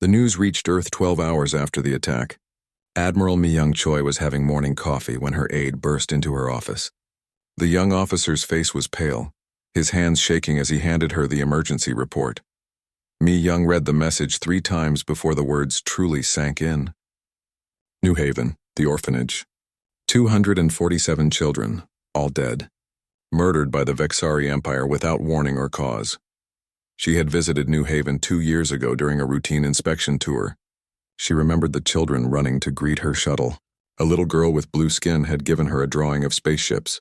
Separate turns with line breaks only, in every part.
The news reached Earth 12 hours after the attack. Admiral Mi-young Choi was having morning coffee when her aide burst into her office. The young officer's face was pale, his hands shaking as he handed her the emergency report. Mi-young read the message 3 times before the words truly sank in. New Haven, the orphanage. 247 children, all dead. Murdered by the Vexari Empire without warning or cause. She had visited New Haven 2 years ago during a routine inspection tour. She remembered the children running to greet her shuttle. A little girl with blue skin had given her a drawing of spaceships.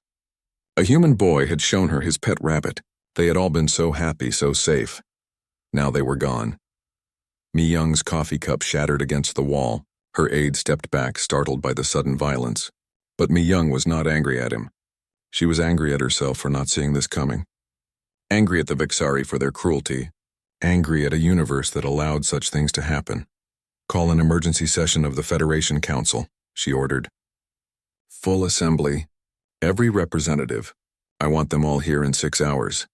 A human boy had shown her his pet rabbit. They had all been so happy, so safe. Now they were gone. Mi-young's coffee cup shattered against the wall. Her aide stepped back, startled by the sudden violence. But Mi-young was not angry at him. She was angry at herself for not seeing this coming. Angry at the Vexari for their cruelty. Angry at a universe that allowed such things to happen. Call an emergency session of the Federation Council, she ordered. Full assembly. Every representative. I want them all here in 6 hours.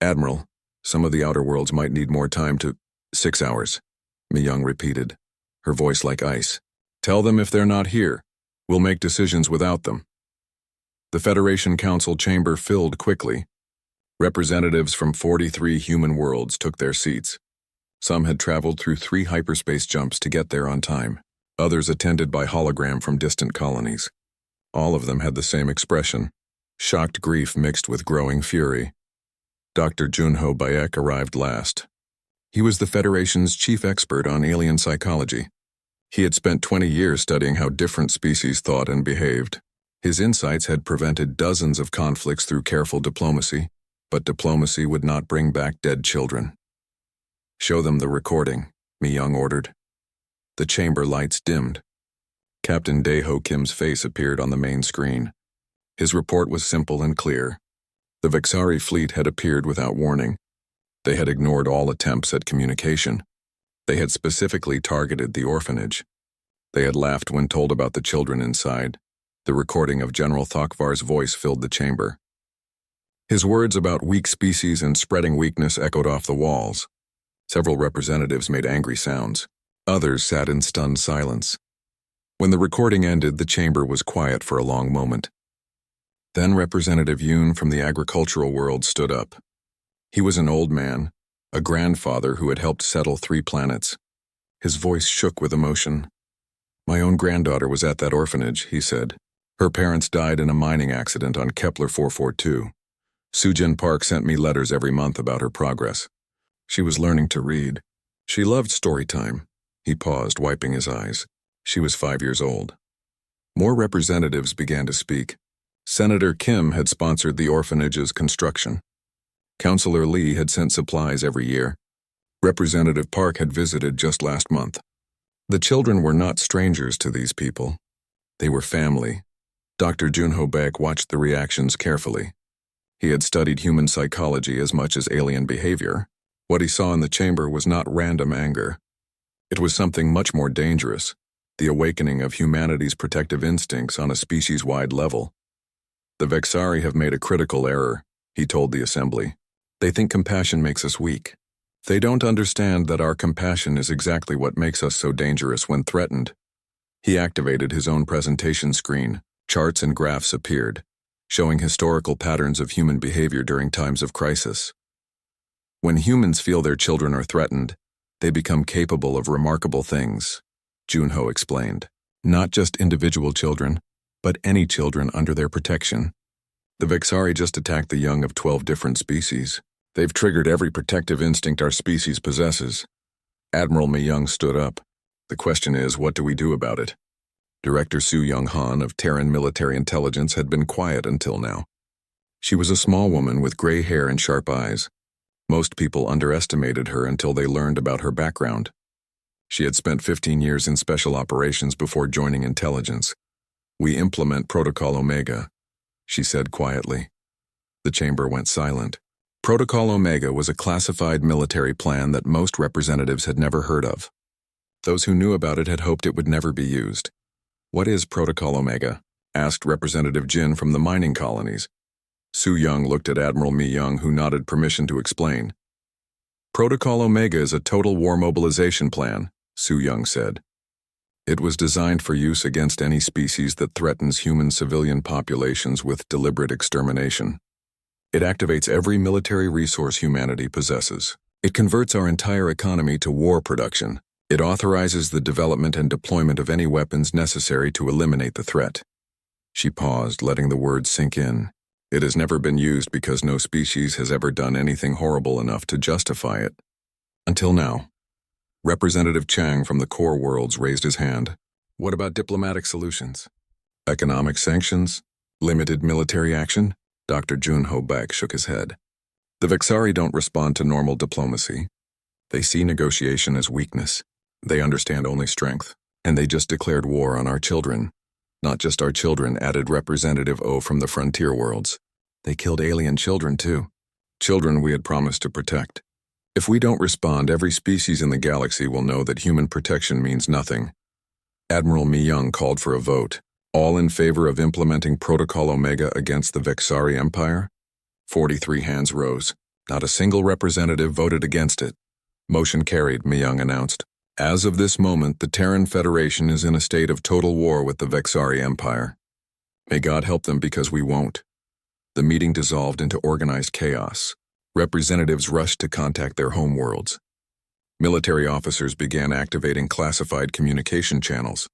Admiral, some of the outer worlds might need more time to... 6 hours, Mi-young repeated, her voice like ice. Tell them if they're not here. We'll make decisions without them. The Federation Council chamber filled quickly. Representatives from 43 human worlds took their seats. Some had traveled through 3 hyperspace jumps to get there on time. Others attended by hologram from distant colonies. All of them had the same expression, shocked grief mixed with growing fury. Dr. Junho Baek arrived last. He was the Federation's chief expert on alien psychology. He had spent 20 years studying how different species thought and behaved. His insights had prevented dozens of conflicts through careful diplomacy, but diplomacy would not bring back dead children. Show them the recording, Mi-young ordered. The chamber lights dimmed. Captain Daeho Kim's face appeared on the main screen. His report was simple and clear. The Vexari fleet had appeared without warning. They had ignored all attempts at communication. They had specifically targeted the orphanage. They had laughed when told about the children inside. The recording of General Thokvar's voice filled the chamber. His words about weak species and spreading weakness echoed off the walls. Several representatives made angry sounds. Others sat in stunned silence. When the recording ended, the chamber was quiet for a long moment. Then Representative Yoon from the agricultural world stood up. He was an old man, a grandfather who had helped settle 3 planets. His voice shook with emotion. My own granddaughter was at that orphanage, he said. Her parents died in a mining accident on Kepler 442. Sujin Park sent me letters every month about her progress. She was learning to read. She loved story time. He paused, wiping his eyes. She was 5 years old. More representatives began to speak. Senator Kim had sponsored the orphanage's construction. Councillor Lee had sent supplies every year. Representative Park had visited just last month. The children were not strangers to these people. They were family. Dr. Junho Baek watched the reactions carefully. He had studied human psychology as much as alien behavior. What he saw in the chamber was not random anger. It was something much more dangerous, the awakening of humanity's protective instincts on a species-wide level. The Vexari have made a critical error, he told the assembly. They think compassion makes us weak. They don't understand that our compassion is exactly what makes us so dangerous when threatened. He activated his own presentation screen. Charts and graphs appeared, showing historical patterns of human behavior during times of crisis. When humans feel their children are threatened, they become capable of remarkable things, Junho explained. Not just individual children, but any children under their protection. The Vexari just attacked the young of 12 different species. They've triggered every protective instinct our species possesses. Admiral Mi-young stood up. The question is, what do we do about it? Director Soo Young-han of Terran Military Intelligence had been quiet until now. She was a small woman with gray hair and sharp eyes. Most people underestimated her until they learned about her background. She had spent 15 years in special operations before joining intelligence. We implement Protocol Omega, she said quietly. The chamber went silent. Protocol Omega was a classified military plan that most representatives had never heard of. Those who knew about it had hoped it would never be used. What is Protocol Omega? Asked Representative Jin from the mining colonies. Soo Young looked at Admiral Mi-young, who nodded permission to explain. Protocol Omega is a total war mobilization plan, Su Young said. It was designed for use against any species that threatens human civilian populations with deliberate extermination. It activates every military resource humanity possesses. It converts our entire economy to war production. It authorizes the development and deployment of any weapons necessary to eliminate the threat. She paused, letting the words sink in. It has never been used because no species has ever done anything horrible enough to justify it. Until now. Representative Chang from the Core Worlds raised his hand. What about diplomatic solutions? Economic sanctions? Limited military action? Dr. Junho Baek shook his head. The Vexari don't respond to normal diplomacy. They see negotiation as weakness. They understand only strength. And they just declared war on our children. Not just our children, added Representative O from the Frontier Worlds. They killed alien children too. Children we had promised to protect. If we don't respond, every species in the galaxy will know that human protection means nothing. Admiral Mi Young called for a vote. All in favor of implementing Protocol Omega against the Vexari Empire? 43 hands rose. Not a single representative voted against it. Motion carried, Mi Young announced. As of this moment, the Terran Federation is in a state of total war with the Vexari Empire. May God help them because we won't. The meeting dissolved into organized chaos. Representatives rushed to contact their home worlds. Military officers began activating classified communication channels.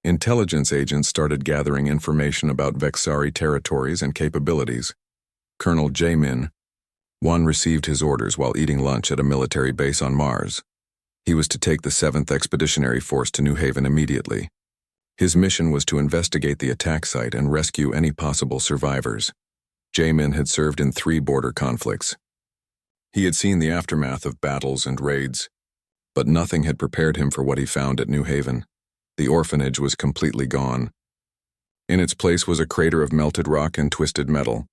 Intelligence agents started gathering information about Vexari territories and capabilities. Colonel Jae-min, one received his orders while eating lunch at a military base on Mars. He was to take the 7th Expeditionary Force to New Haven immediately. His mission was to investigate the attack site and rescue any possible survivors. Jae-min had served in 3 border conflicts. He had seen the aftermath of battles and raids, but nothing had prepared him for what he found at New Haven. The orphanage was completely gone. In its place was a crater of melted rock and twisted metal.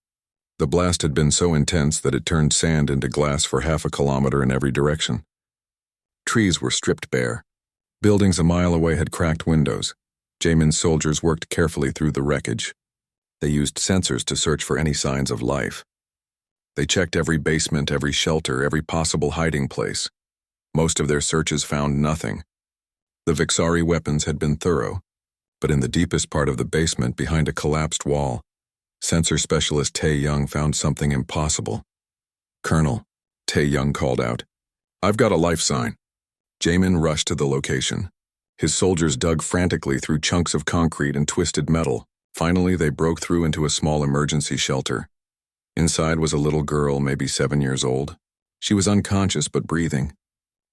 The blast had been so intense that it turned sand into glass for half a kilometer in every direction. Trees were stripped bare. Buildings a mile away had cracked windows. Jaemin's soldiers worked carefully through the wreckage. They used sensors to search for any signs of life. They checked every basement, every shelter, every possible hiding place. Most of their searches found nothing. The Vexari weapons had been thorough, but in the deepest part of the basement behind a collapsed wall, sensor specialist Tae Young found something impossible. Colonel, Tae Young called out, I've got a life sign. Jae-min rushed to the location. His soldiers dug frantically through chunks of concrete and twisted metal. Finally, they broke through into a small emergency shelter. Inside was a little girl, maybe 7 years old. She was unconscious but breathing.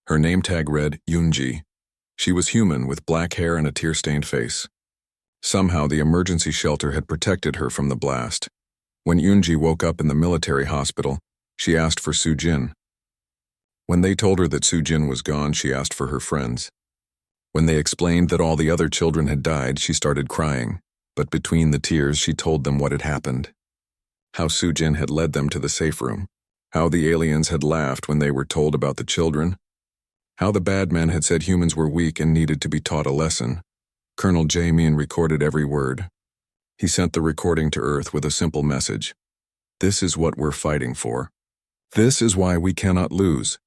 Her name tag read Yoonji. She was human with black hair and a tear-stained face. Somehow, the emergency shelter had protected her from the blast. When Yoonji woke up in the military hospital, she asked for Soo-jin. When they told her that Soo-jin was gone, she asked for her friends. When they explained that all the other children had died, she started crying, but between the tears she told them what had happened. How Soo-jin had led them to the safe room. How the aliens had laughed when they were told about the children. How the bad men had said humans were weak and needed to be taught a lesson. Colonel Jae-min recorded every word. He sent the recording to Earth with a simple message. This is what we're fighting for. This is why we cannot lose.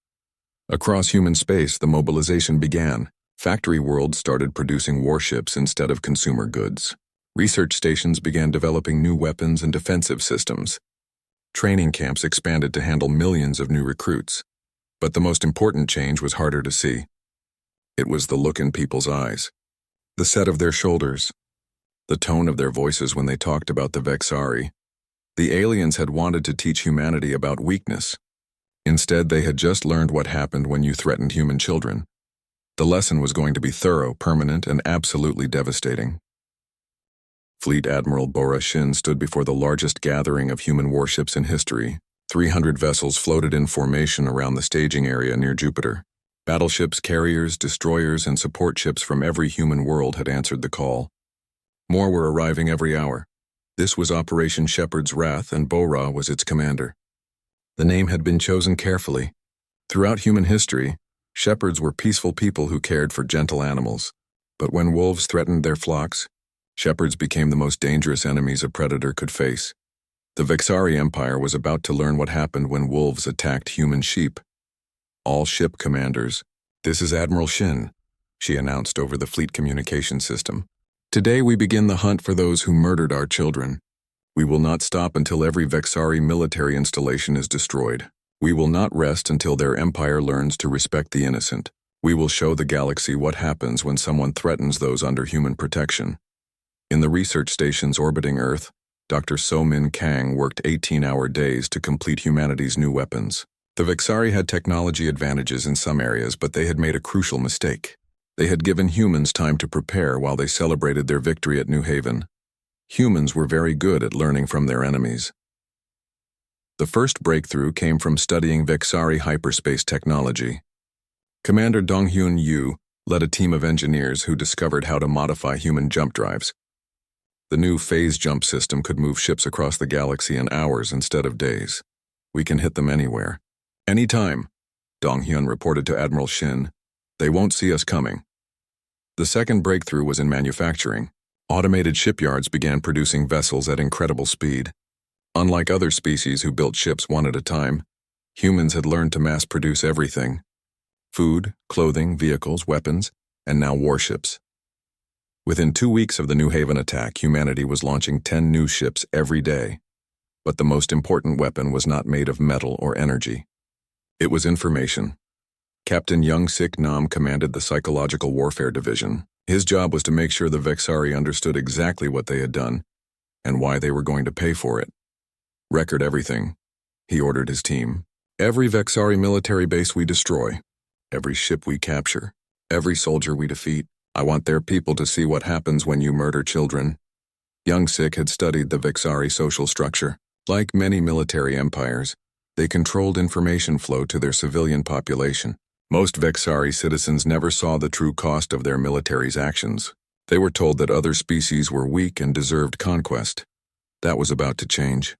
Across human space, the mobilization began. Factory worlds started producing warships instead of consumer goods. Research stations began developing new weapons and defensive systems. Training camps expanded to handle millions of new recruits. But the most important change was harder to see. It was the look in people's eyes, the set of their shoulders, the tone of their voices when they talked about the Vexari. The aliens had wanted to teach humanity about weakness. Instead, they had just learned what happened when you threatened human children. The lesson was going to be thorough, permanent, and absolutely devastating. Fleet Admiral Bora Shin stood before the largest gathering of human warships in history. 300 vessels floated in formation around the staging area near Jupiter. Battleships, carriers, destroyers, and support ships from every human world had answered the call. More were arriving every hour. This was Operation Shepherd's Wrath, and Bora was its commander. The name had been chosen carefully. Throughout human history, shepherds were peaceful people who cared for gentle animals. But when wolves threatened their flocks, shepherds became the most dangerous enemies a predator could face. The Vexari Empire was about to learn what happened when wolves attacked human sheep. All ship commanders, this is Admiral Shin. she announced over the fleet communication system. Today we begin the hunt for those who murdered our children. We will not stop until every Vexari military installation is destroyed. We will not rest until their empire learns to respect the innocent. We will show the galaxy what happens when someone threatens those under human protection. In the research stations orbiting Earth, Dr. So-Min Kang worked 18-hour days to complete humanity's new weapons. The Vexari had technology advantages in some areas, but they had made a crucial mistake. They had given humans time to prepare while they celebrated their victory at New Haven. Humans were very good at learning from their enemies. The first breakthrough came from studying Vexari hyperspace technology. Commander Donghyun Yu led a team of engineers who discovered how to modify human jump drives. The new phase jump system could move ships across the galaxy in hours instead of days. We can hit them anywhere. Anytime, Donghyun reported to Admiral Shin. They won't see us coming. The second breakthrough was in manufacturing. Automated shipyards began producing vessels at incredible speed. Unlike other species who built ships one at a time, humans had learned to mass-produce everything: food, clothing, vehicles, weapons, and now warships. Within 2 weeks of the New Haven attack, humanity was launching 10 new ships every day. But the most important weapon was not made of metal or energy. It was information. Captain Young-Sik Nam commanded the Psychological Warfare Division. His job was to make sure the Vexari understood exactly what they had done and why they were going to pay for it. Record everything, he ordered his team. Every Vexari military base we destroy, every ship we capture, every soldier we defeat. I want their people to see what happens when you murder children. Young-Sik had studied the Vexari social structure. Like many military empires, they controlled information flow to their civilian population. Most Vexari citizens never saw the true cost of their military's actions. They were told that other species were weak and deserved conquest. That was about to change.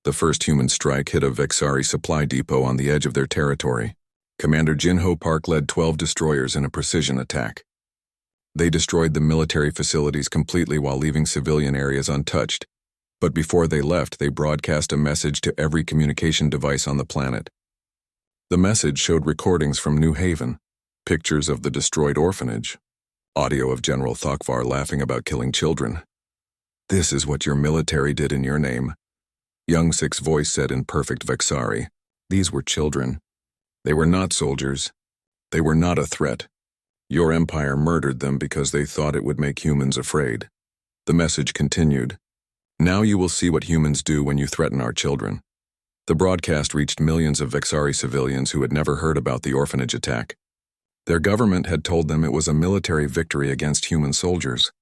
The first human strike hit a Vexari supply depot on the edge of their territory. Commander Jinho Park led 12 destroyers in a precision attack. They destroyed the military facilities completely while leaving civilian areas untouched. But before they left, they broadcast a message to every communication device on the planet. The message showed recordings from New Haven, pictures of the destroyed orphanage, audio of General Thokvar laughing about killing children. This is what your military did in your name, Young-Sik's voice said in perfect Vexari. These were children. They were not soldiers. They were not a threat. Your empire murdered them because they thought it would make humans afraid. The message continued. Now you will see what humans do when you threaten our children. The broadcast reached millions of Vexari civilians who had never heard about the orphanage attack. Their government had told them it was a military victory against human soldiers.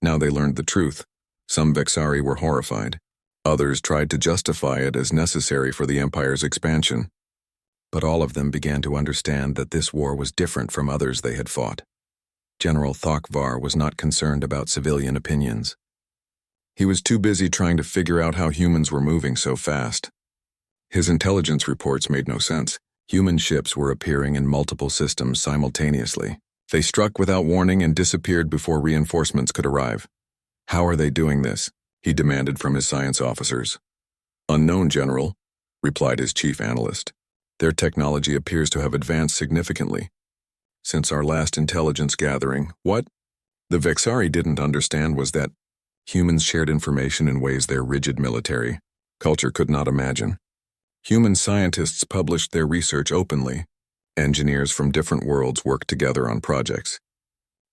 Now they learned the truth. Some Vexari were horrified. Others tried to justify it as necessary for the Empire's expansion. But all of them began to understand that this war was different from others they had fought. General Thokvar was not concerned about civilian opinions. He was too busy trying to figure out how humans were moving so fast. His intelligence reports made no sense. Human ships were appearing in multiple systems simultaneously. They struck without warning and disappeared before reinforcements could arrive. How are they doing this? He demanded from his science officers. Unknown, General, replied his chief analyst. Their technology appears to have advanced significantly. Since our last intelligence gathering, what the Vexari didn't understand was that humans shared information in ways their rigid military culture could not imagine. Human scientists published their research openly. Engineers from different worlds worked together on projects.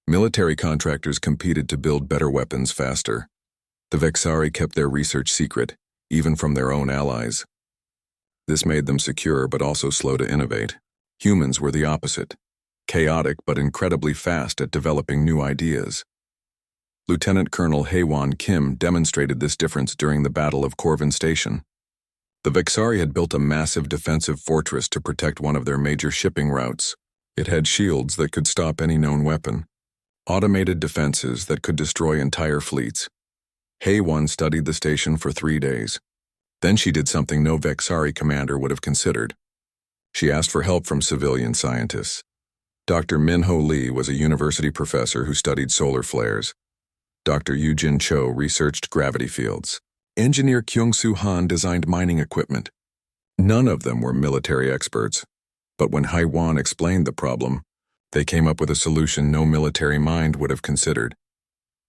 Military contractors competed to build better weapons faster. The Vexari kept their research secret, even from their own allies. This made them secure but also slow to innovate. Humans were the opposite, chaotic but incredibly fast at developing new ideas. Lieutenant Colonel Haewon Kim demonstrated this difference during the Battle of Corvin Station. The Vexari had built a massive defensive fortress to protect one of their major shipping routes. It had shields that could stop any known weapon, automated defenses that could destroy entire fleets. Haewon studied the station for 3 days. Then she did something no Vexari commander would have considered. She asked for help from civilian scientists. Dr. Minho Lee was a university professor who studied solar flares. Dr. Yujin Cho researched gravity fields. Engineer Kyung-Soo Han designed mining equipment. None of them were military experts. But when Haewon explained the problem, They came up with a solution no military mind would have considered.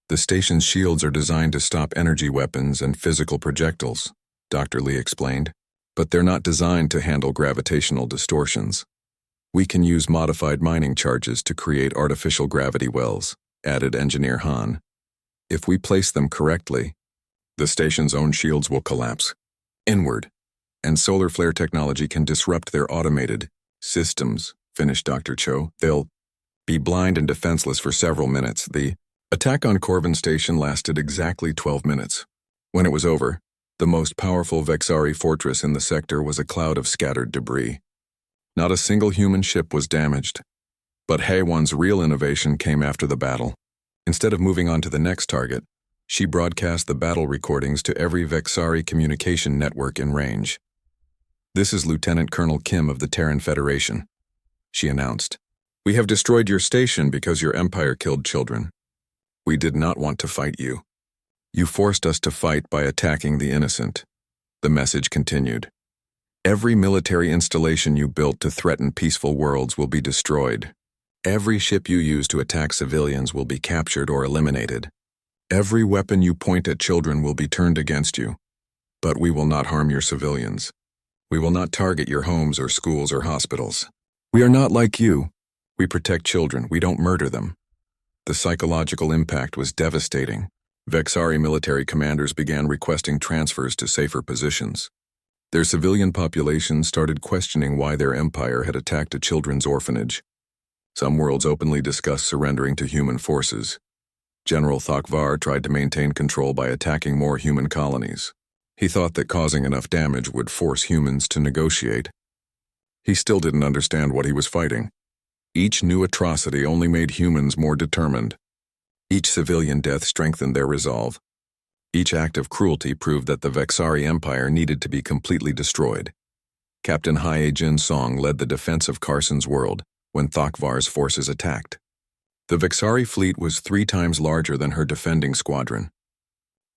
The station's shields are designed to stop energy weapons and physical projectiles, Dr. Lee explained, but they're not designed to handle gravitational distortions. We can use modified mining charges to create artificial gravity wells, added Engineer Han. If we place them correctly, the station's own shields will collapse inward, and solar flare technology can disrupt their automated systems, finished Dr. Cho. They'll be blind and defenseless for several minutes. The attack on Corvin Station lasted exactly 12 minutes. When it was over, the most powerful Vexari fortress in the sector was a cloud of scattered debris. Not a single human ship was damaged. But Haewon's real innovation came after the battle. Instead of moving on to the next target, she broadcast the battle recordings to every Vexari communication network in range. "This is Lieutenant Colonel Kim of the Terran Federation," she announced. "We have destroyed your station because your empire killed children. We did not want to fight you. You forced us to fight by attacking the innocent." The message continued. "Every military installation you built to threaten peaceful worlds will be destroyed. Every ship you use to attack civilians will be captured or eliminated. Every weapon you point at children will be turned against you. But we will not harm your civilians. We will not target your homes or schools or hospitals. We are not like you. We protect children, we don't murder them." The psychological impact was devastating. Vexari military commanders began requesting transfers to safer positions. Their civilian population started questioning why their empire had attacked a children's orphanage. Some worlds openly discussed surrendering to human forces. General Thakvar tried to maintain control by attacking more human colonies. He thought that causing enough damage would force humans to negotiate. He still didn't understand what he was fighting. Each new atrocity only made humans more determined. Each civilian death strengthened their resolve. Each act of cruelty proved that the Vexari Empire needed to be completely destroyed. Captain Hae Jin Song led the defense of Carson's world when Thakvar's forces attacked. The Vexari fleet was 3 times larger than her defending squadron.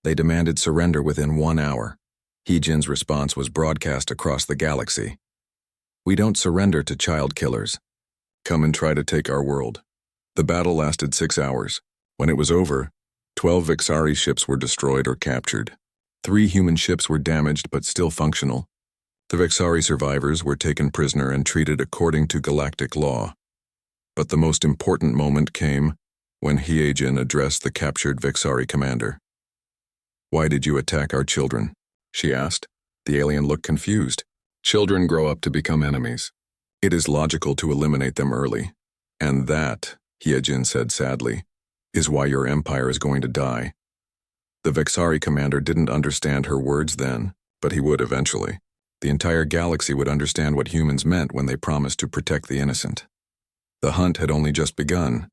They demanded surrender within 1 hour. Heejin's response was broadcast across the galaxy. "We don't surrender to child killers. Come and try to take our world." The battle lasted 6 hours. When it was over, 12 Vexari ships were destroyed or captured. 3 human ships were damaged but still functional. The Vexari survivors were taken prisoner and treated according to galactic law. But the most important moment came when Heejin addressed the captured Vexari commander. "Why did you attack our children?" she asked. The alien looked confused. "Children grow up to become enemies. It is logical to eliminate them early. And that," Heejin said sadly, "is why your empire is going to die." The Vexari commander didn't understand her words then, but he would eventually. The entire galaxy would understand what humans meant when they promised to protect the innocent. The hunt had only just begun,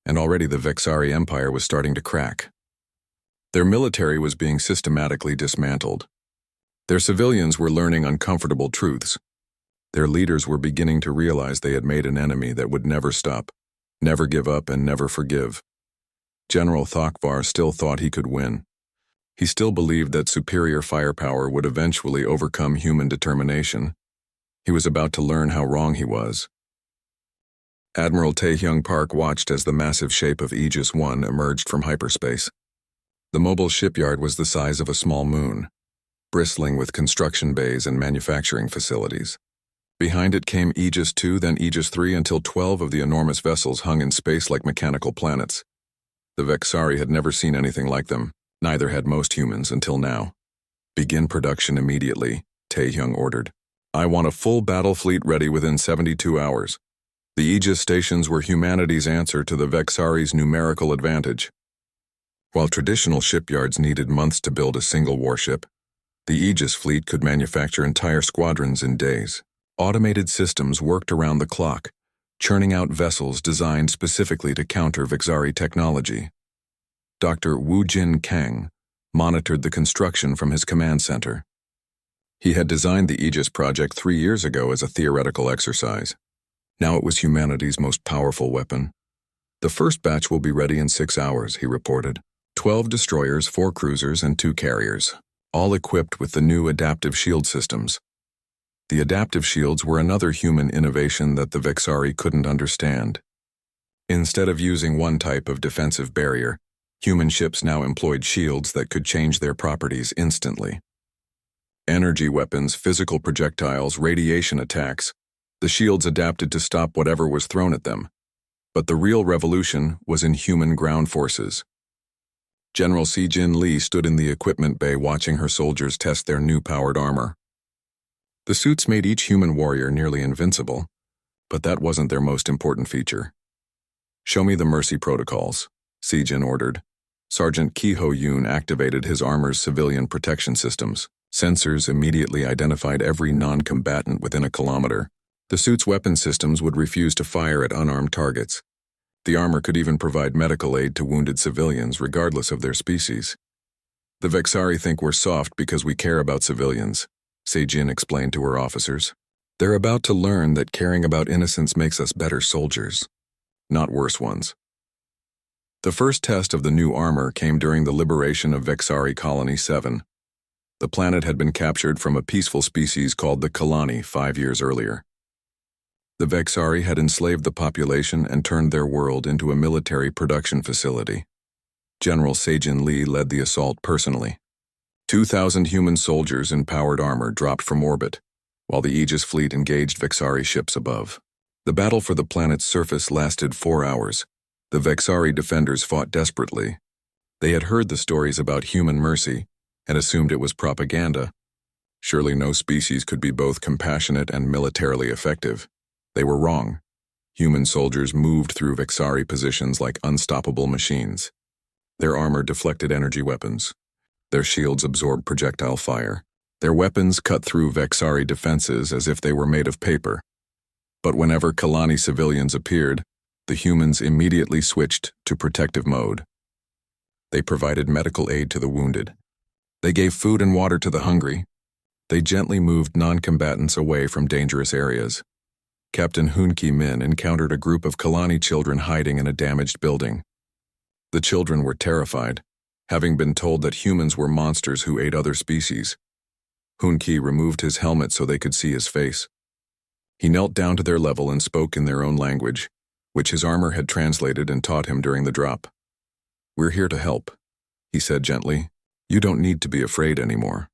and already the Vexari Empire was starting to crack. Their military was being systematically dismantled. Their civilians were learning uncomfortable truths. Their leaders were beginning to realize they had made an enemy that would never stop, never give up, and never forgive. General Thakvar still thought he could win. He still believed that superior firepower would eventually overcome human determination. He was about to learn how wrong he was. Admiral Taehyung Park watched as the massive shape of Aegis I emerged from hyperspace. The mobile shipyard was the size of a small moon, bristling with construction bays and manufacturing facilities. Behind it came Aegis II, then Aegis III, until 12 of the enormous vessels hung in space like mechanical planets. The Vexari had never seen anything like them, neither had most humans until now. "Begin production immediately," Taehyung ordered. "I want a full battle fleet ready within 72 hours. The Aegis stations were humanity's answer to the Vexari's numerical advantage. While traditional shipyards needed months to build a single warship, the Aegis fleet could manufacture entire squadrons in days. Automated systems worked around the clock, churning out vessels designed specifically to counter Vexari technology. Dr. Woo Jin Kang monitored the construction from his command center. He had designed the Aegis project 3 years ago as a theoretical exercise. Now it was humanity's most powerful weapon. "The first batch will be ready in 6 hours," he reported. 12 destroyers, 4 cruisers, and 2 carriers, all equipped with the new adaptive shield systems. The adaptive shields were another human innovation that the Vexari couldn't understand. Instead of using one type of defensive barrier, human ships now employed shields that could change their properties instantly. Energy weapons, physical projectiles, radiation attacks, the shields adapted to stop whatever was thrown at them. But the real revolution was in human ground forces. General Si-Jin Lee stood in the equipment bay watching her soldiers test their new powered armor. The suits made each human warrior nearly invincible, but that wasn't their most important feature. "Show me the mercy protocols," Si-Jin ordered. Sergeant Ki-ho Yoon activated his armor's civilian protection systems. Sensors immediately identified every non-combatant within a kilometer. The suit's weapon systems would refuse to fire at unarmed targets. The armor could even provide medical aid to wounded civilians regardless of their species. "The Vexari think we're soft because we care about civilians," Se-Jin explained to her officers. "They're about to learn that caring about innocents makes us better soldiers, not worse ones." The first test of the new armor came during the liberation of Vexari Colony 7. The planet had been captured from a peaceful species called the Kalani 5 years earlier. The Vexari had enslaved the population and turned their world into a military production facility. General Se-Jin Lee led the assault personally. 2,000 human soldiers in powered armor dropped from orbit, while the Aegis fleet engaged Vexari ships above. The battle for the planet's surface lasted 4 hours. The Vexari defenders fought desperately. They had heard the stories about human mercy and assumed it was propaganda. Surely no species could be both compassionate and militarily effective. They were wrong. Human soldiers moved through Vexari positions like unstoppable machines. Their armor deflected energy weapons. Their shields absorbed projectile fire. Their weapons cut through Vexari defenses as if they were made of paper. But whenever Kalani civilians appeared, the humans immediately switched to protective mode. They provided medical aid to the wounded. They gave food and water to the hungry. They gently moved non-combatants away from dangerous areas. Captain Hoon Ki-min encountered a group of Kalani children hiding in a damaged building. The children were terrified, having been told that humans were monsters who ate other species. Hoon Ki removed his helmet so they could see his face. He knelt down to their level and spoke in their own language, which his armor had translated and taught him during the drop. "We're here to help," he said gently. "You don't need to be afraid anymore."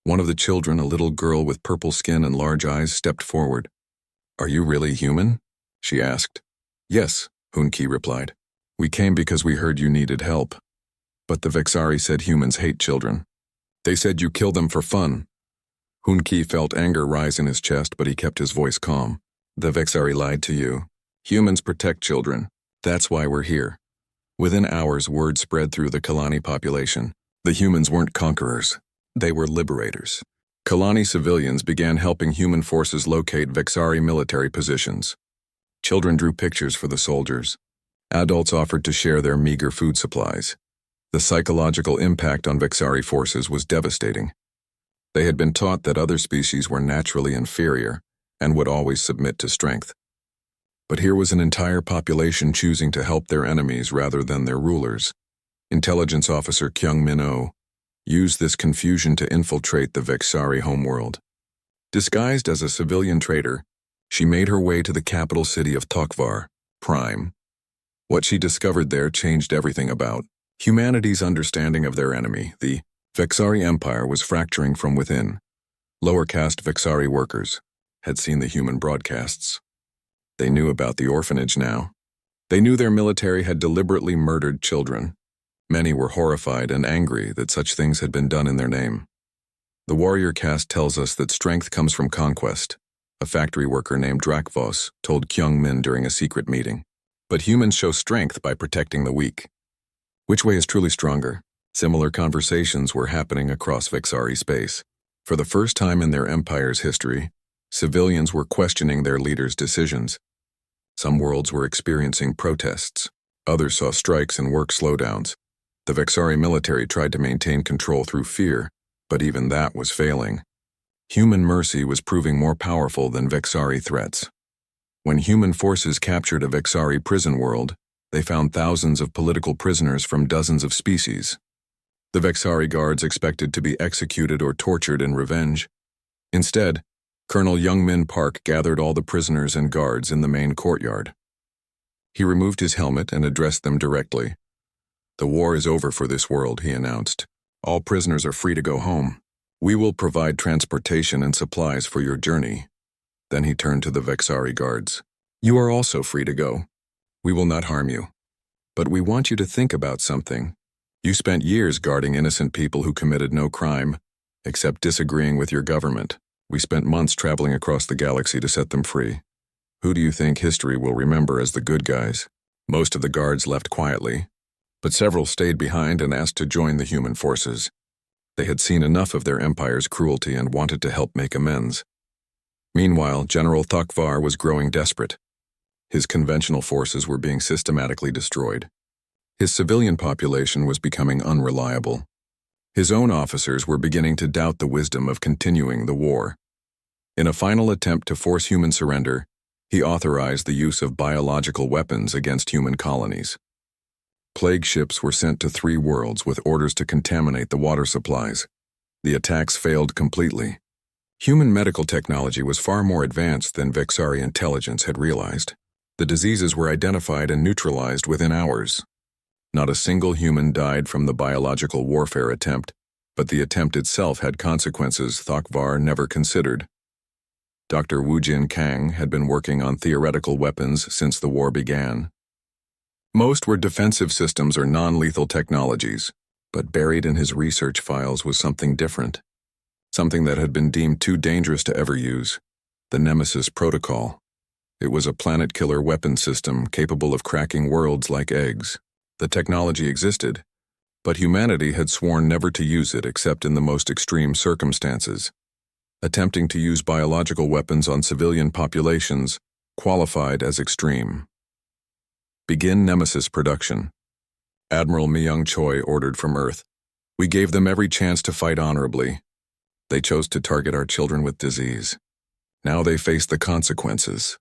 One of the children, a little girl with purple skin and large eyes, stepped forward. "Are you really human?" she asked. "Yes," Hoon Ki replied. "We came because we heard you needed help. But the Vexari said humans hate children. They said you kill them for fun." Hoon Ki felt anger rise in his chest, but he kept his voice calm. "The Vexari lied to you. Humans protect children. That's why we're here." Within hours, word spread through the Kalani population. The humans weren't conquerors. They were liberators. Kalani civilians began helping human forces locate Vexari military positions. Children drew pictures for the soldiers. Adults offered to share their meager food supplies. The psychological impact on Vexari forces was devastating. They had been taught that other species were naturally inferior and would always submit to strength. But here was an entire population choosing to help their enemies rather than their rulers. Intelligence Officer Kyung Min-oh used this confusion to infiltrate the Vexari homeworld. Disguised as a civilian traitor, she made her way to the capital city of Tokvar, Prime. What she discovered there changed everything about humanity's understanding of their enemy. The Vexari Empire was fracturing from within. Lower caste Vexari workers had seen the human broadcasts. They knew about the orphanage now. They knew their military had deliberately murdered children. Many were horrified and angry that such things had been done in their name. The warrior caste tells us that strength comes from conquest, a factory worker named Drakvos told Kyung Min during a secret meeting. But humans show strength by protecting the weak. Which way is truly stronger? Similar conversations were happening across Vexari space. For the first time in their empire's history, civilians were questioning their leaders' decisions. Some worlds were experiencing protests. Others saw strikes and work slowdowns. The Vexari military tried to maintain control through fear, but even that was failing. Human mercy was proving more powerful than Vexari threats. When human forces captured a Vexari prison world, they found thousands of political prisoners from dozens of species. The Vexari guards expected to be executed or tortured in revenge. Instead, Colonel Youngmin Park gathered all the prisoners and guards in the main courtyard. He removed his helmet and addressed them directly. "The war is over for this world," he announced. "All prisoners are free to go home. We will provide transportation and supplies for your journey." Then he turned to the Vexari guards. "You are also free to go. We will not harm you. But we want you to think about something. You spent years guarding innocent people who committed no crime, except disagreeing with your government. We spent months traveling across the galaxy to set them free. Who do you think history will remember as the good guys?" Most of the guards left quietly, but several stayed behind and asked to join the human forces. They had seen enough of their empire's cruelty and wanted to help make amends. Meanwhile, General Thakvar was growing desperate. His conventional forces were being systematically destroyed. His civilian population was becoming unreliable. His own officers were beginning to doubt the wisdom of continuing the war. In a final attempt to force human surrender, he authorized the use of biological weapons against human colonies. Plague ships were sent to 3 worlds with orders to contaminate the water supplies. The attacks failed completely. Human medical technology was far more advanced than Vexari intelligence had realized. The diseases were identified and neutralized within hours. Not a single human died from the biological warfare attempt, but the attempt itself had consequences Thakvar never considered. Dr. Woojin Kang had been working on theoretical weapons since the war began. Most were defensive systems or non-lethal technologies, but buried in his research files was something different. Something that had been deemed too dangerous to ever use: the Nemesis Protocol. It was a planet-killer weapon system capable of cracking worlds like eggs. The technology existed, but humanity had sworn never to use it except in the most extreme circumstances. Attempting to use biological weapons on civilian populations qualified as extreme. "Begin Nemesis production." Admiral Myung Choi ordered from Earth. "We gave them every chance to fight honorably. They chose to target our children with disease. Now they face the consequences."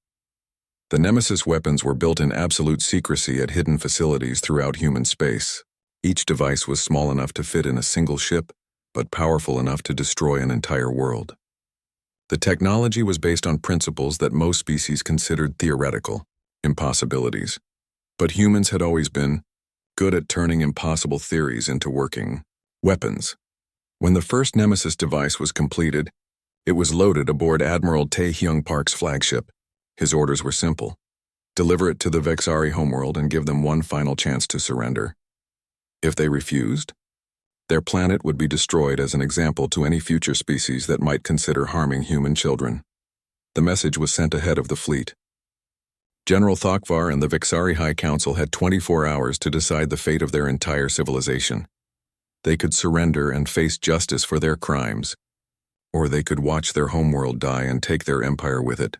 The Nemesis weapons were built in absolute secrecy at hidden facilities throughout human space. Each device was small enough to fit in a single ship, but powerful enough to destroy an entire world. The technology was based on principles that most species considered theoretical, impossibilities. But humans had always been good at turning impossible theories into working weapons. When the first Nemesis device was completed, it was loaded aboard Admiral Tae Hyung Park's flagship. His orders were simple: deliver it to the Vexari homeworld and give them one final chance to surrender. If they refused, their planet would be destroyed as an example to any future species that might consider harming human children. The message was sent ahead of the fleet. General Thakvar and the Vexari High Council had 24 hours to decide the fate of their entire civilization. They could surrender and face justice for their crimes, or they could watch their homeworld die and take their empire with it.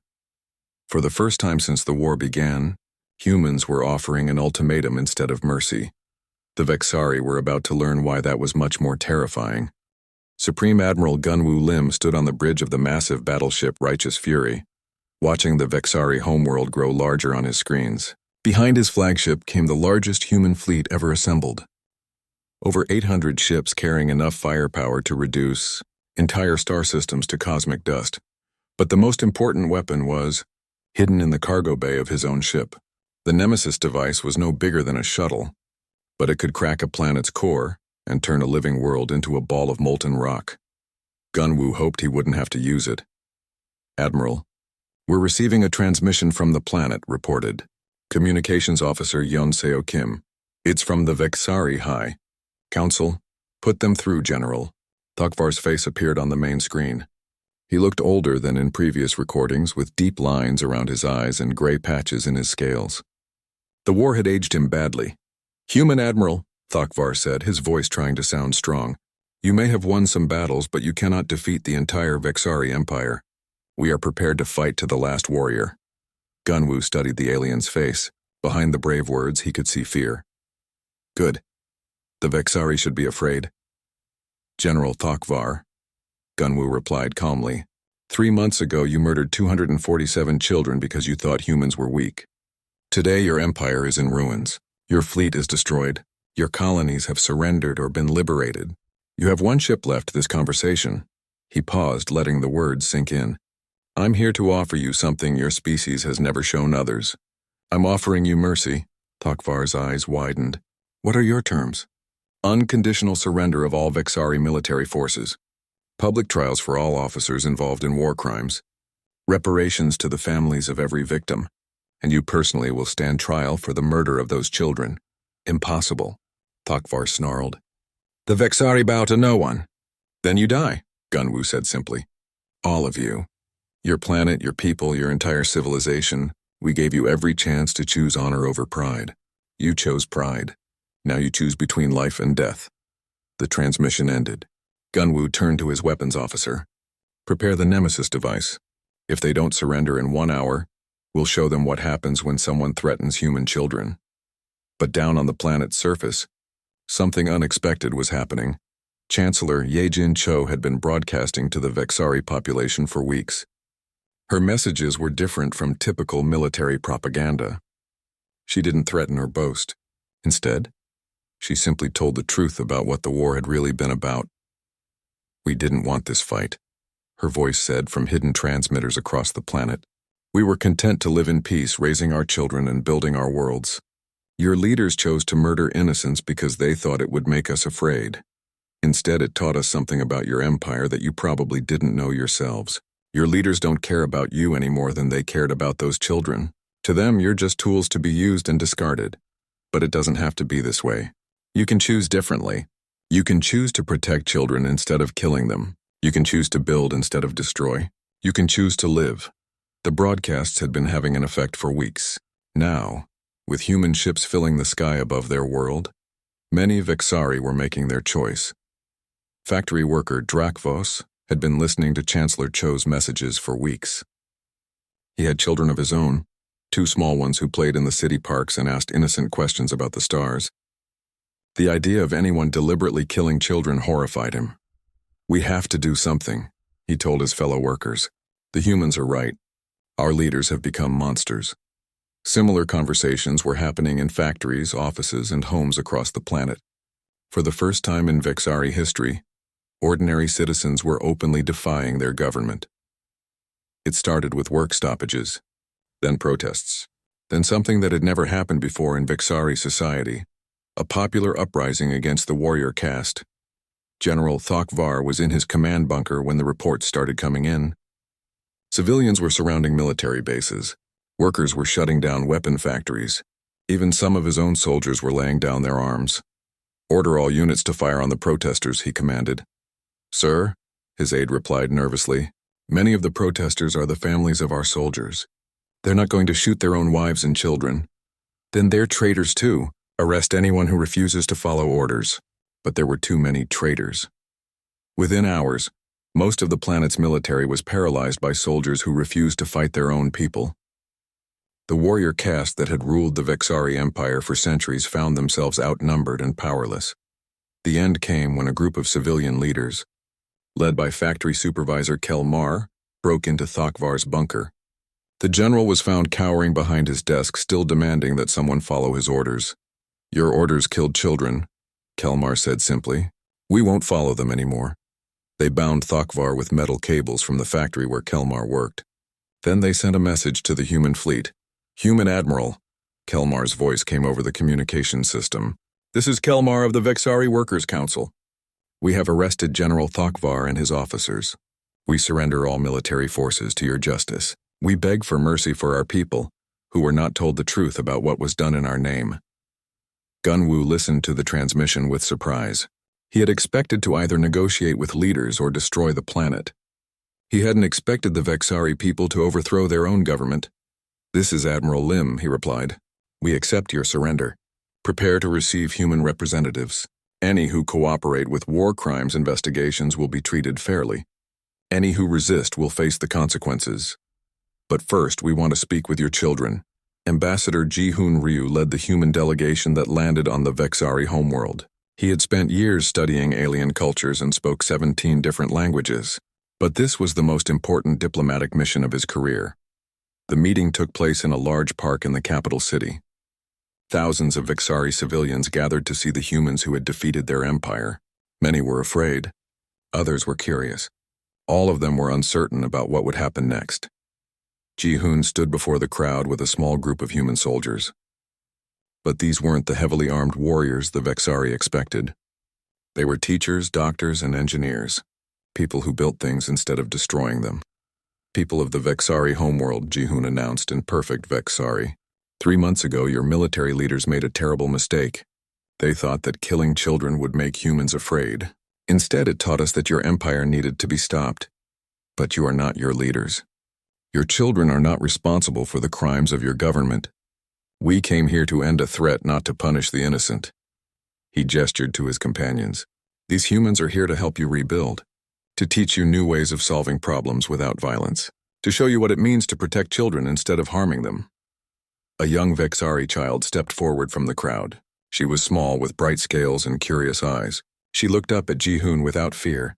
For the first time since the war began, humans were offering an ultimatum instead of mercy. The Vexari were about to learn why that was much more terrifying. Supreme Admiral Gunwoo Lim stood on the bridge of the massive battleship Righteous Fury, watching the Vexari homeworld grow larger on his screens. Behind his flagship came the largest human fleet ever assembled. Over 800 ships carrying enough firepower to reduce entire star systems to cosmic dust. But the most important weapon was hidden in the cargo bay of his own ship. The Nemesis device was no bigger than a shuttle, but it could crack a planet's core and turn a living world into a ball of molten rock. Gunwoo hoped he wouldn't have to use it. "Admiral, we're receiving a transmission from the planet," reported Communications Officer Yeon Seo Kim. "It's from the Vexari High Council. Put them through, General." Thakvar's face appeared on the main screen. He looked older than in previous recordings, with deep lines around his eyes and gray patches in his scales. The war had aged him badly. "Human Admiral," Thakvar said, his voice trying to sound strong, "you may have won some battles, but you cannot defeat the entire Vexari Empire. We are prepared to fight to the last warrior." Gunwoo studied the alien's face. Behind the brave words, he could see fear. "Good. The Vexari should be afraid." "General Thakvar," Gunwoo replied calmly, 3 months ago you murdered 247 children because you thought humans were weak. Today your empire is in ruins. Your fleet is destroyed. Your colonies have surrendered or been liberated. You have one ship left this conversation." He paused, letting the words sink in. "I'm here to offer you something your species has never shown others. I'm offering you mercy. Tokvar's eyes widened. What are your terms? Unconditional surrender of all Vexari military forces. Public trials for all officers involved in war crimes. Reparations to the families of every victim. And you personally will stand trial for the murder of those children. Impossible, Tokvar snarled. The Vexari bow to no one. Then you die, Gunwu said simply. All of you. Your planet, your people, your entire civilization. We gave you every chance to choose honor over pride. You chose pride. Now you choose between life and death. The transmission ended. Gunwu turned to his weapons officer. Prepare the Nemesis device. If they don't surrender in 1 hour, we'll show them what happens when someone threatens human children. But down on the planet's surface, something unexpected was happening. Chancellor Yejin Cho had been broadcasting to the Vexari population for weeks. Her messages were different from typical military propaganda. She didn't threaten or boast. Instead, she simply told the truth about what the war had really been about. We didn't want this fight, her voice said from hidden transmitters across the planet. We were content to live in peace, raising our children and building our worlds. Your leaders chose to murder innocents because they thought it would make us afraid. Instead, it taught us something about your empire that you probably didn't know yourselves. Your leaders don't care about you any more than they cared about those children. To them, you're just tools to be used and discarded. But it doesn't have to be this way. You can choose differently. You can choose to protect children instead of killing them. You can choose to build instead of destroy. You can choose to live. The broadcasts had been having an effect for weeks. Now, with human ships filling the sky above their world, many Vexari were making their choice. Factory worker Drakvos had been listening to Chancellor Cho's messages for weeks. He had children of his own, 2 small ones who played in the city parks and asked innocent questions about the stars. The idea of anyone deliberately killing children horrified him. We have to do something, he told his fellow workers. The humans are right. Our leaders have become monsters. Similar conversations were happening in factories, offices, and homes across the planet. For the first time in Vexari history, ordinary citizens were openly defying their government. It started with work stoppages, then protests, then something that had never happened before in Vexari society, a popular uprising against the warrior caste. General Thokvar was in his command bunker when the reports started coming in. Civilians were surrounding military bases. Workers were shutting down weapon factories. Even some of his own soldiers were laying down their arms. Order all units to fire on the protesters, he commanded. Sir, his aide replied nervously, many of the protesters are the families of our soldiers. They're not going to shoot their own wives and children. Then they're traitors too. Arrest anyone who refuses to follow orders. But there were too many traitors. Within hours, most of the planet's military was paralyzed by soldiers who refused to fight their own people. The warrior caste that had ruled the Vexari Empire for centuries found themselves outnumbered and powerless. The end came when a group of civilian leaders, led by factory supervisor Kelmar, broke into Thokvar's bunker. The general was found cowering behind his desk, still demanding that someone follow his orders. Your orders killed children, Kelmar said simply. We won't follow them anymore. They bound Thokvar with metal cables from the factory where Kelmar worked. Then they sent a message to the human fleet. Human Admiral, Kelmar's voice came over the communication system. This is Kelmar of the Vexari Workers' Council. We have arrested General Thokvar and his officers. We surrender all military forces to your justice. We beg for mercy for our people, who were not told the truth about what was done in our name. Gunwu listened to the transmission with surprise. He had expected to either negotiate with leaders or destroy the planet. He hadn't expected the Vexari people to overthrow their own government. This is Admiral Lim, he replied. We accept your surrender. Prepare to receive human representatives. Any who cooperate with war crimes investigations will be treated fairly. Any who resist will face the consequences. But first, we want to speak with your children. Ambassador Ji-Hoon Ryu led the human delegation that landed on the Vexari homeworld. He had spent years studying alien cultures and spoke 17 different languages. But this was the most important diplomatic mission of his career. The meeting took place in a large park in the capital city. Thousands of Vexari civilians gathered to see the humans who had defeated their empire. Many were afraid. Others were curious. All of them were uncertain about what would happen next. Ji-hoon stood before the crowd with a small group of human soldiers. But these weren't the heavily armed warriors the Vexari expected. They were teachers, doctors, and engineers, people who built things instead of destroying them. People of the Vexari homeworld, Ji-hoon announced in perfect Vexari. 3 months ago, your military leaders made a terrible mistake. They thought that killing children would make humans afraid. Instead, it taught us that your empire needed to be stopped. But you are not your leaders. Your children are not responsible for the crimes of your government. We came here to end a threat, not to punish the innocent. He gestured to his companions. These humans are here to help you rebuild, to teach you new ways of solving problems without violence, to show you what it means to protect children instead of harming them. A young Vexari child stepped forward from the crowd. She was small, with bright scales and curious eyes. She looked up at Ji-hoon without fear.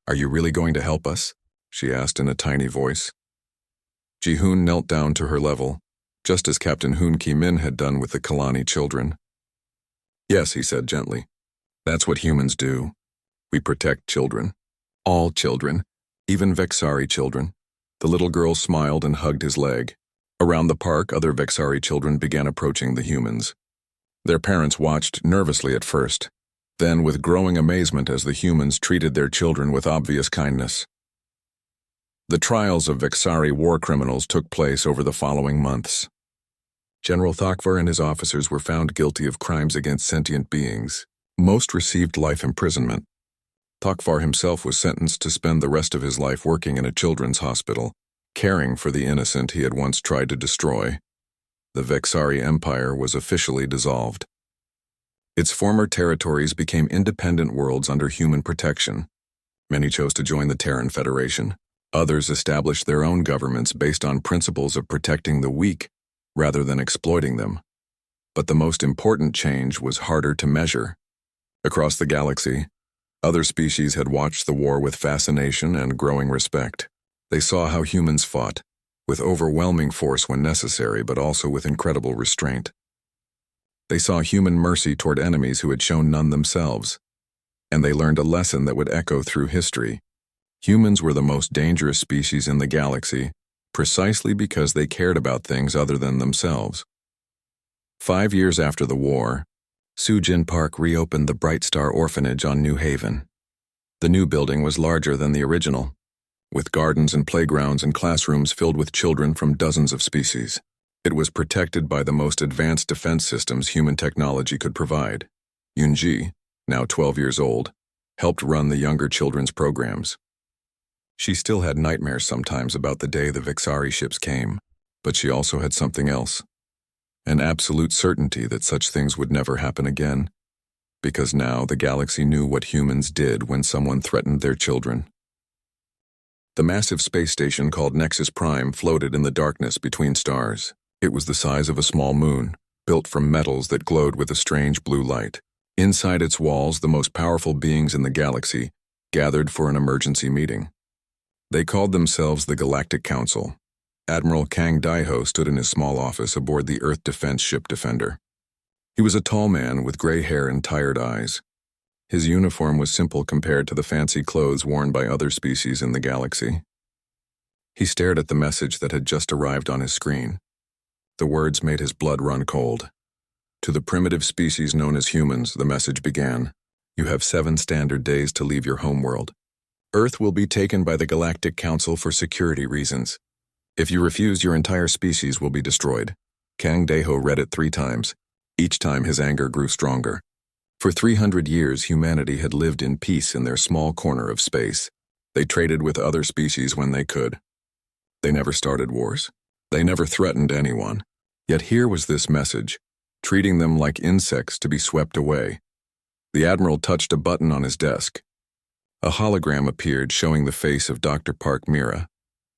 "Are you really going to help us?" she asked in a tiny voice. Ji-hoon knelt down to her level, just as Captain Hoon Ki-min had done with the Kalani children. "Yes," he said gently. "That's what humans do. We protect children. All children, even Vexari children." The little girl smiled and hugged his leg. Around the park, other Vexari children began approaching the humans. Their parents watched nervously at first, then with growing amazement as the humans treated their children with obvious kindness. The trials of Vexari war criminals took place over the following months. General Thakvar and his officers were found guilty of crimes against sentient beings. Most received life imprisonment. Thakvar himself was sentenced to spend the rest of his life working in a children's hospital, caring for the innocent he had once tried to destroy. The Vexari Empire was officially dissolved. Its former territories became independent worlds under human protection. Many chose to join the Terran Federation. Others established their own governments based on principles of protecting the weak rather than exploiting them. But the most important change was harder to measure. Across the galaxy, other species had watched the war with fascination and growing respect. They saw how humans fought, with overwhelming force when necessary, but also with incredible restraint. They saw human mercy toward enemies who had shown none themselves. And they learned a lesson that would echo through history. Humans were the most dangerous species in the galaxy, precisely because they cared about things other than themselves. 5 years after the war, Sujin Park reopened the Bright Star Orphanage on New Haven. The new building was larger than the original, with gardens and playgrounds and classrooms filled with children from dozens of species. It was protected by the most advanced defense systems human technology could provide. Yoonji, now 12 years old, helped run the younger children's programs. She still had nightmares sometimes about the day the Vexari ships came, but she also had something else. An absolute certainty that such things would never happen again, because now the galaxy knew what humans did when someone threatened their children. The massive space station called Nexus Prime floated in the darkness between stars. It was the size of a small moon, built from metals that glowed with a strange blue light. Inside its walls, the most powerful beings in the galaxy gathered for an emergency meeting. They called themselves the Galactic Council. Admiral Kang Daiho stood in his small office aboard the Earth Defense Ship Defender. He was a tall man with gray hair and tired eyes. His uniform was simple compared to the fancy clothes worn by other species in the galaxy. He stared at the message that had just arrived on his screen. The words made his blood run cold. To the primitive species known as humans, the message began. You have 7 standard days to leave your homeworld. Earth will be taken by the Galactic Council for security reasons. If you refuse, your entire species will be destroyed. Kang Daiho read it 3 times. Each time his anger grew stronger. For 300 years, humanity had lived in peace in their small corner of space. They traded with other species when they could. They never started wars. They never threatened anyone. Yet here was this message, treating them like insects to be swept away. The Admiral touched a button on his desk. A hologram appeared showing the face of Dr. Park Mira.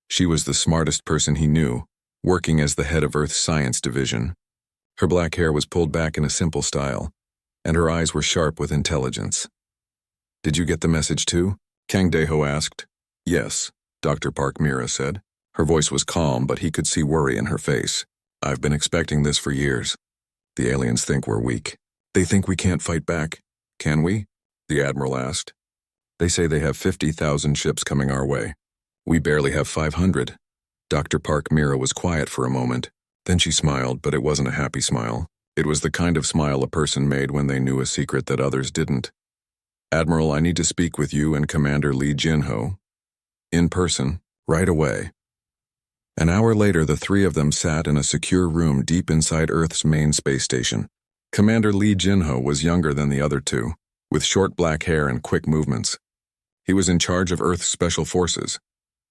She was the smartest person he knew, working as the head of Earth's science division. Her black hair was pulled back in a simple style, and her eyes were sharp with intelligence. Did you get the message too? Kang Daiho asked. Yes, Dr. Park Mira said. Her voice was calm, but he could see worry in her face. I've been expecting this for years. The aliens think we're weak. They think we can't fight back. Can we? The Admiral asked. They say they have 50,000 ships coming our way. We barely have 500. Dr. Park Mira was quiet for a moment. Then she smiled, but it wasn't a happy smile. It was the kind of smile a person made when they knew a secret that others didn't. Admiral, I need to speak with you and Commander Lee Jinho. In person, right away. An hour later, the three of them sat in a secure room deep inside Earth's main space station. Commander Lee Jinho was younger than the other two, with short black hair and quick movements. He was in charge of Earth's special forces,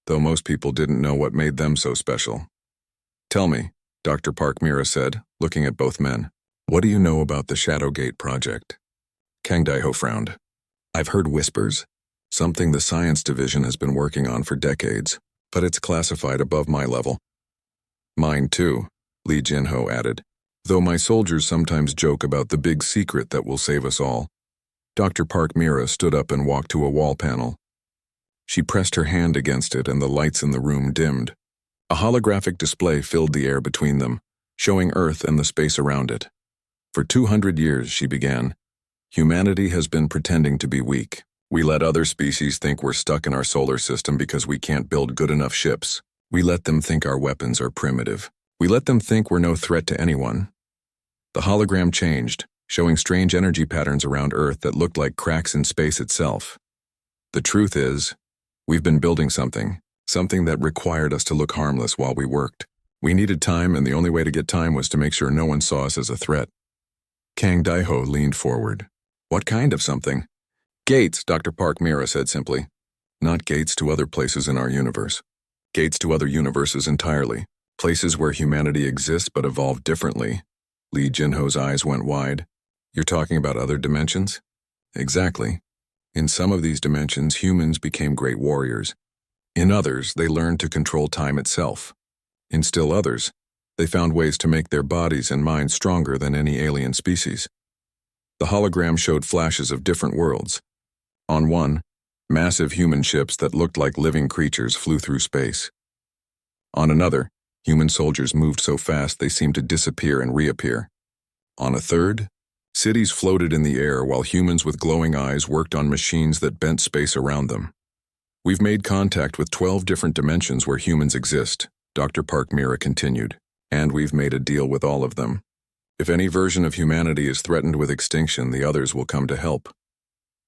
though most people didn't know what made them so special. Tell me, Dr. Park Mira said, looking at both men. What do you know about the Shadowgate project? Kang Daiho frowned. I've heard whispers, something the science division has been working on for decades, but it's classified above my level. Mine too, Lee Jinho added, though my soldiers sometimes joke about the big secret that will save us all. Dr. Park Mira stood up and walked to a wall panel. She pressed her hand against it and the lights in the room dimmed. A holographic display filled the air between them, showing Earth and the space around it. For 200 years, she began, humanity has been pretending to be weak. We let other species think we're stuck in our solar system because we can't build good enough ships. We let them think our weapons are primitive. We let them think we're no threat to anyone. The hologram changed, showing strange energy patterns around Earth that looked like cracks in space itself. The truth is, we've been building something that required us to look harmless while we worked. We needed time, and the only way to get time was to make sure no one saw us as a threat. Kang Daiho leaned forward. What kind of something? Gates, Dr. Park Mira said simply. Not gates to other places in our universe. Gates to other universes entirely. Places where humanity exists but evolved differently. Lee Jinho's eyes went wide. You're talking about other dimensions? Exactly. In some of these dimensions, humans became great warriors. In others, they learned to control time itself. In still others, they found ways to make their bodies and minds stronger than any alien species. The hologram showed flashes of different worlds. On one, massive human ships that looked like living creatures flew through space. On another, human soldiers moved so fast they seemed to disappear and reappear. On a third, cities floated in the air while humans with glowing eyes worked on machines that bent space around them. We've made contact with 12 different dimensions where humans exist, Dr. Park Mira continued, and we've made a deal with all of them. If any version of humanity is threatened with extinction, the others will come to help.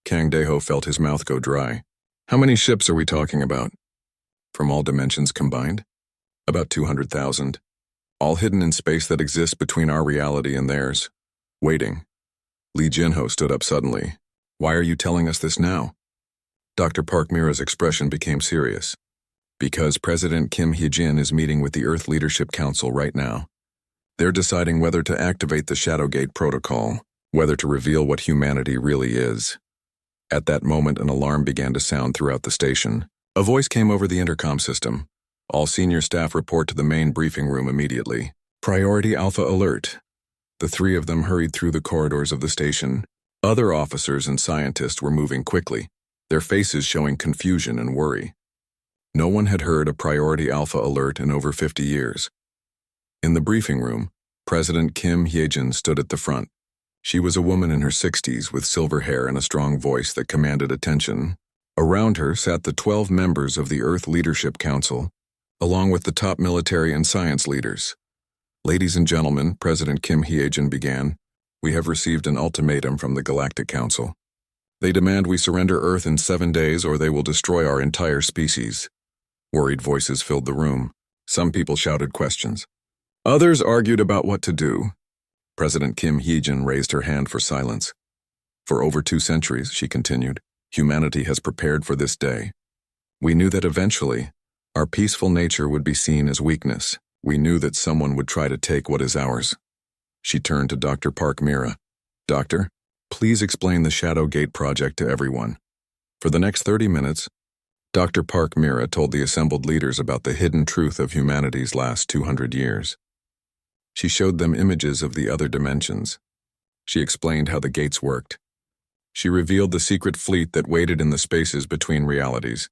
Kang Daiho felt his mouth go dry. How many ships are we talking about? From all dimensions combined? About 200,000. All hidden in space that exists between our reality and theirs. Waiting. Lee Jinho stood up suddenly. Why are you telling us this now? Dr. Park Mira's expression became serious. Because President Kim Hye-jin is meeting with the Earth Leadership Council right now. They're deciding whether to activate the Shadowgate protocol, whether to reveal what humanity really is. At that moment, an alarm began to sound throughout the station. A voice came over the intercom system. All senior staff report to the main briefing room immediately. Priority Alpha Alert. The three of them hurried through the corridors of the station. Other officers and scientists were moving quickly, their faces showing confusion and worry. No one had heard a Priority Alpha Alert in over 50 years. In the briefing room, President Kim Hye-jin stood at the front. She was a woman in her 60s with silver hair and a strong voice that commanded attention. Around her sat the 12 members of the Earth Leadership Council, along with the top military and science leaders. Ladies and gentlemen, President Kim Hye-jin began, we have received an ultimatum from the Galactic Council. They demand we surrender Earth in 7 days or they will destroy our entire species. Worried voices filled the room. Some people shouted questions. Others argued about what to do. President Kim Hye-jin raised her hand for silence. For over 2 centuries, she continued, humanity has prepared for this day. We knew that eventually, our peaceful nature would be seen as weakness. We knew that someone would try to take what is ours. She turned to Dr. Park Mira. Doctor, please explain the Shadowgate project to everyone. For the next 30 minutes, Dr. Park Mira told the assembled leaders about the hidden truth of humanity's last 200 years. She showed them images of the other dimensions. She explained how the gates worked. She revealed the secret fleet that waited in the spaces between realities.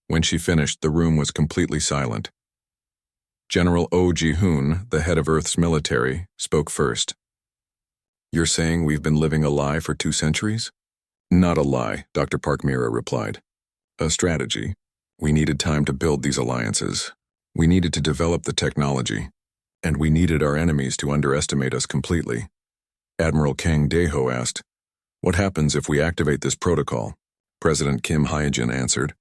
When she finished, the room was completely silent. General Oh Ji-hoon, the head of Earth's military, spoke first. You're saying we've been living a lie for 2 centuries? Not a lie, Dr. Park Mira replied. A strategy. We needed time to build these alliances. We needed to develop the technology, and we needed our enemies to underestimate us completely. Admiral Kang Daeho asked, "What happens if we activate this protocol?" President Kim Hyejin answered,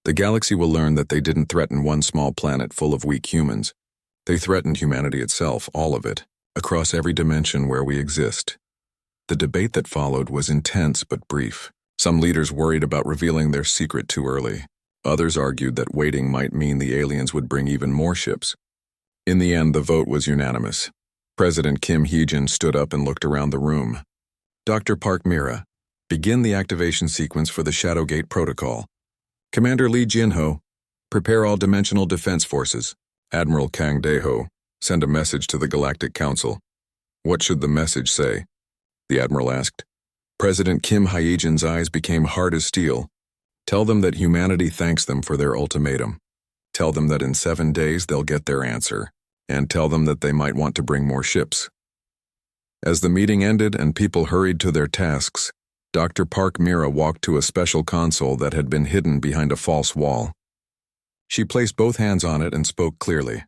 "The galaxy will learn that they didn't threaten one small planet full of weak humans. They threatened humanity itself, all of it, across every dimension where we exist." The debate that followed was intense but brief. Some leaders worried about revealing their secret too early. Others argued that waiting might mean the aliens would bring even more ships. In the end, the vote was unanimous. President Kim Hyejin stood up and looked around the room. "Dr. Park Mira, begin the activation sequence for the Shadowgate Protocol. Commander Lee Jinho, prepare all dimensional defense forces. Admiral Kang Daeho, send a message to the Galactic Council." "What should the message say?" the Admiral asked. President Kim Hyejin's eyes became hard as steel. "Tell them that humanity thanks them for their ultimatum. Tell them that in 7 days they'll get their answer, and tell them that they might want to bring more ships." As the meeting ended and people hurried to their tasks, Dr. Park Mira walked to a special console that had been hidden behind a false wall. She placed both hands on it and spoke clearly.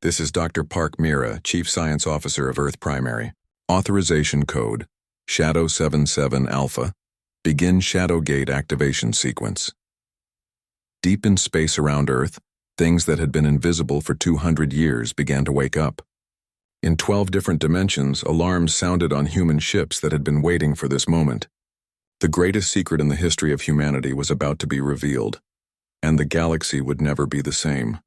"This is Dr. Park Mira, Chief Science Officer of Earth Primary. Authorization code, Shadow 77 Alpha. Begin Shadowgate activation sequence." Deep in space around Earth, things that had been invisible for 200 years began to wake up. In 12 different dimensions, alarms sounded on human ships that had been waiting for this moment. The greatest secret in the history of humanity was about to be revealed, and the galaxy would never be the same.